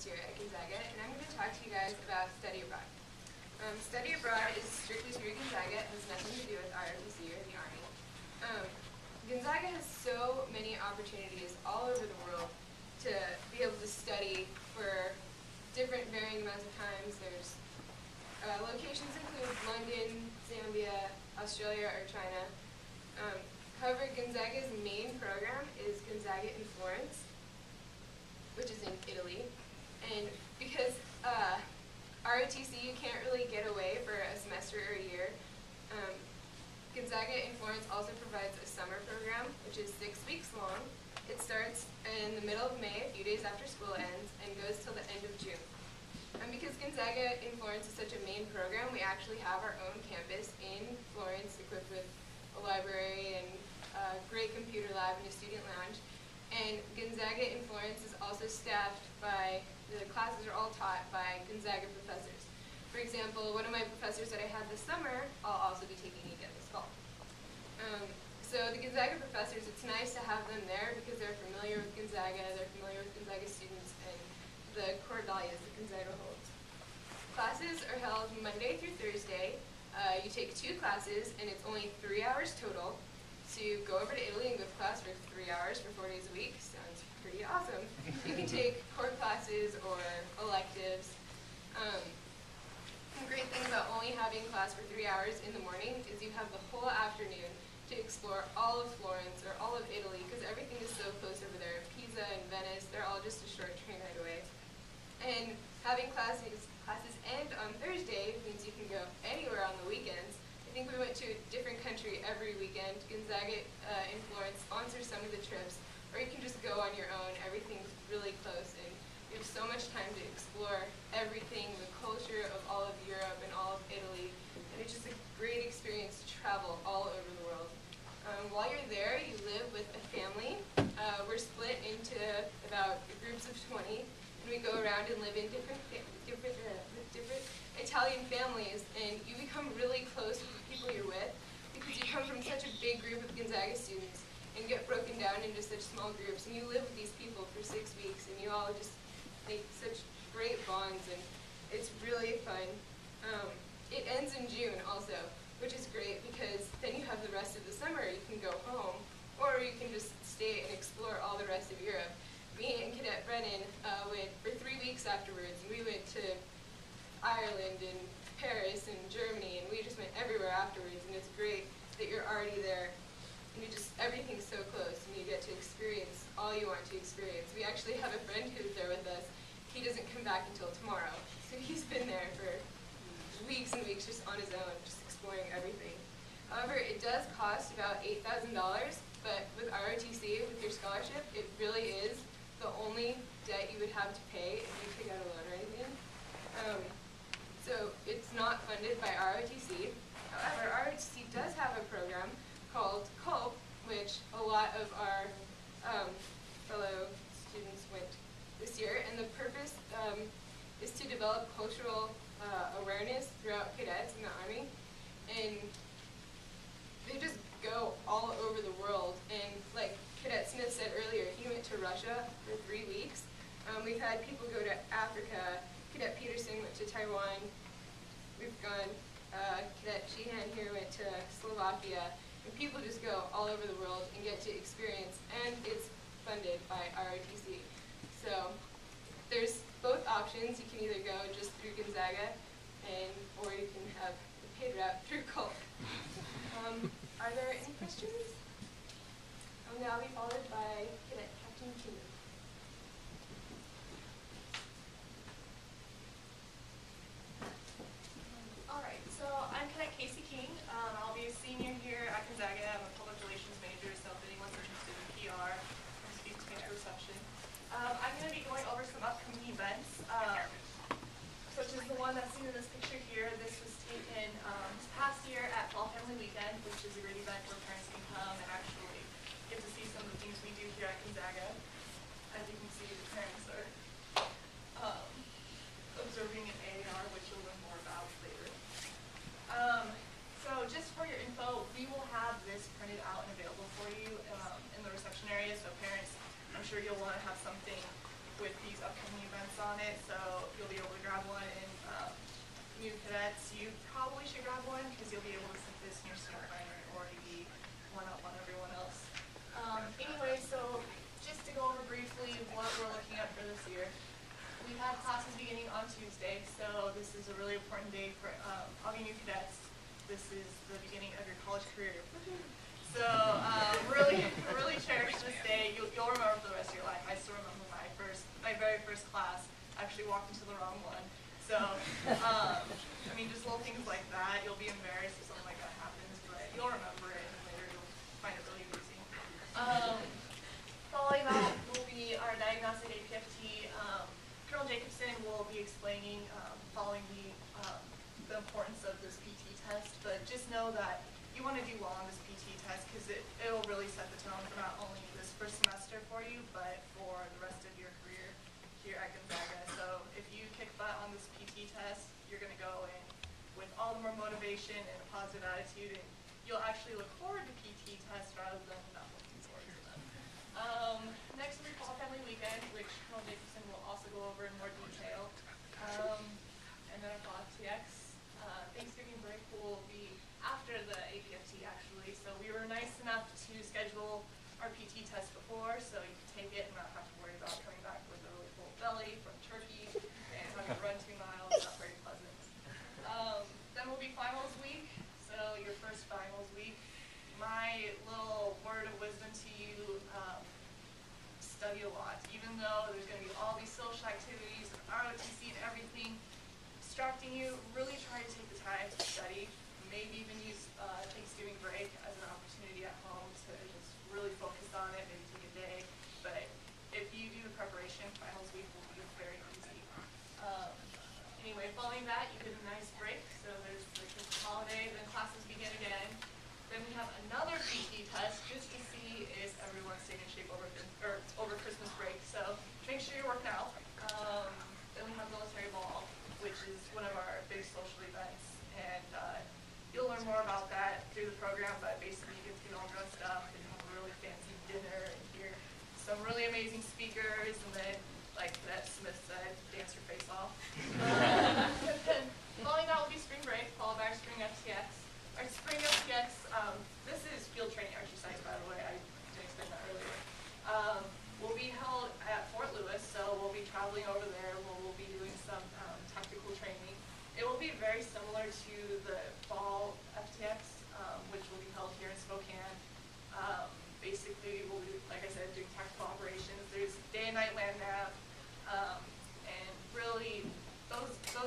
this year at Gonzaga, and I'm going to talk to you guys about study abroad. Study abroad is strictly through Gonzaga. It has nothing to do with ROTC or the Army. Gonzaga has so many opportunities all over the world to be able to study for different varying amounts of times. There's locations include London, Zambia, Australia, or China. However, Gonzaga's main program is Gonzaga in Florence, which is in Italy. And because ROTC, you can't really get away for a semester or a year, Gonzaga in Florence also provides a summer program, which is 6 weeks long. It starts in the middle of May, a few days after school ends, and goes till the end of June. And because Gonzaga in Florence is such a main program, we actually have our own campus in Florence, equipped with a library and a great computer lab and a student lounge. And Gonzaga in Florence is also staffed by, the classes are all taught by Gonzaga professors. For example, one of my professors that I had this summer, I'll also be taking again this fall. So the Gonzaga professors, it's nice to have them there because they're familiar with Gonzaga, they're familiar with Gonzaga students, and the core values that Gonzaga holds. Classes are held Monday through Thursday. You take 2 classes, and it's only 3 hours total. So you go over to Italy and go to class for 3 hours for 4 days a week. Sounds pretty awesome. You can take core classes or electives. The great thing about only having class for 3 hours in the morning is you have the whole afternoon to explore all of Florence or all of Italy, because everything is so close over there. Pisa and Venice, they're all just a short train ride away. And having classes end on Thursday means you can go anywhere on the weekends. I think we went to a different country every weekend. Gonzaga in Florence sponsors some of the trips, or you can just go on your own. Everything's really close, and you have so much time to explore everything, the culture of all of Europe and all of Italy, and it's just a great experience to travel all over the world. While you're there, you live with a family. We're split into about groups of 20, and we go around and live in different Italian families, and you become really close with the people you're with because you come from such a big group of Gonzaga students and get broken down into such small groups, and you live with these people for 6 weeks, and you all just make such great bonds, and it's really fun. It ends in June also, which is great because then you have the rest of the summer. You can go home, or you can just stay and explore all the rest of Europe. Me and Cadet Brennan went for 3 weeks afterwards, and we went to Ireland and Paris and Germany, and we just went everywhere afterwards, and it's great that you're already there, and everything's so close, and you get to experience all you want to experience. We actually have a friend who's there with us. He doesn't come back until tomorrow, so he's been there for weeks and weeks just on his own, just exploring everything. However, it does cost about $8,000, but with ROTC, with your scholarship, it really is the only debt you would have to pay if you took out a loan or anything. So it's not funded by ROTC. However, ROTC does have a program called CULP, which a lot of our fellow students went this year, and the purpose is to develop cultural awareness throughout cadets in the Army, and they just go all over the world. And like Cadet Smith said earlier, he went to Russia for 3 weeks. We've had people go to Africa. Cadet Peterson went to Taiwan. We've gone, Cadet Sheehan here went to Slovakia. And people just go all over the world and get to experience, and it's funded by ROTC. So there's both options. You can either go just through Gonzaga, or you can have the paid route through CULP. Are there any questions? I'll now be followed by Cadet Captain King. Alright, so I'm Cadet Casey King. I'll be a senior here at Gonzaga. I'm a public relations major, so if anyone's interested in PR, speak to me at reception. I'm going to be going over some upcoming events, such as the one that's seen in this picture here. This was taken this past year at Fall Family Weekend, which is a great event where parents can come and actually get to see some of the things we do here at Gonzaga. As you can see, the parents are observing an AAR, which you'll learn more about later. So just for your info, we will have this printed out and available for you in the reception area, so parents, I'm sure you'll want to have something with these upcoming events on it, so you'll be able to grab one. And new cadets, you probably should grab one because you'll be able to set this in your senior planner and already be one up on everyone else. Anyway, so just to go over briefly what we're looking at for this year. We have classes beginning on Tuesday, so this is a really important day for all you new cadets. This is the beginning of your college career. So really cherish this day. You'll remember for the rest of your life. I still remember my very first class. I actually walked into the wrong one. So, I mean, just little things like that. You'll be embarrassed if something like that happens, but you'll remember it, and later you'll find it really amusing. Following that will be our diagnostic APFT. Colonel Jacobson will be explaining, following the importance of this PT test, but just know that you want to do well on this PT test because it'll really set the tone for not only this first semester for you, but for the rest of your career here at Gonzaga. So if you kick butt on this PT test, you're going to go in with all the more motivation and a positive attitude, and you'll actually look forward to PT tests rather than not looking forward to them. Next will be Fall Family Weekend, which Colonel Jacobson will also go over in more detail. And then our Fall FTX. Thanksgiving break will be after the APFT actually, so we were nice enough to schedule our PT test before, so you can take it and not have to worry about coming back with a really full belly from turkey and having to run 2 miles. It's not very pleasant. Then will be finals week, so your first finals week. My little word of wisdom to you, study a lot. Even though there's going to be all these social activities, ROTC and everything distracting you, really try to take the time to study. Maybe even use Thanksgiving break as an opportunity at home to just really focus on it, maybe take a day. But if you do the preparation, finals week will be very easy. Anyway, following that, you get a nice break. So there's the Christmas holiday, then classes begin again. Then we have another PT test just to see if everyone's staying in shape over Christmas break. So make sure you're working out. Then we have military ball, which is one of our big social events. And you'll learn more about that through the program, but basically you get to get all dressed up and have a really fancy dinner and hear some really amazing speakers, and then, like that Smith said, dance your face off. Then following that will be spring break, followed by our spring FTX. Our spring FTX, this is field training exercise, by the way, I didn't explain that earlier. Will be held at Fort Lewis, so we'll be traveling over there where we'll be doing some tactical training. It will be very similar to the fall FTX, which will be held here in Spokane. Basically, we'll be, like I said, doing tactical operations. There's day and night land nav, and really,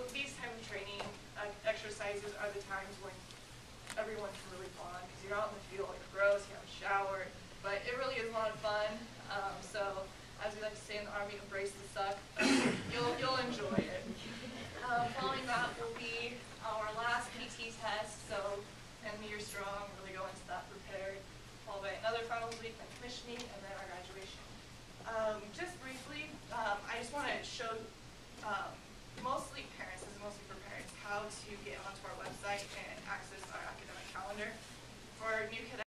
these type of training exercises are the times when everyone can really bond, because you're out in the field, you're gross, you haven't showered, but it really is a lot of fun. So, as we like to say in the Army, embrace the suck. You'll enjoy it. Following that will be our last PT test, so 10 meters strong, really go into that prepared. Followed by another finals week, then commissioning, and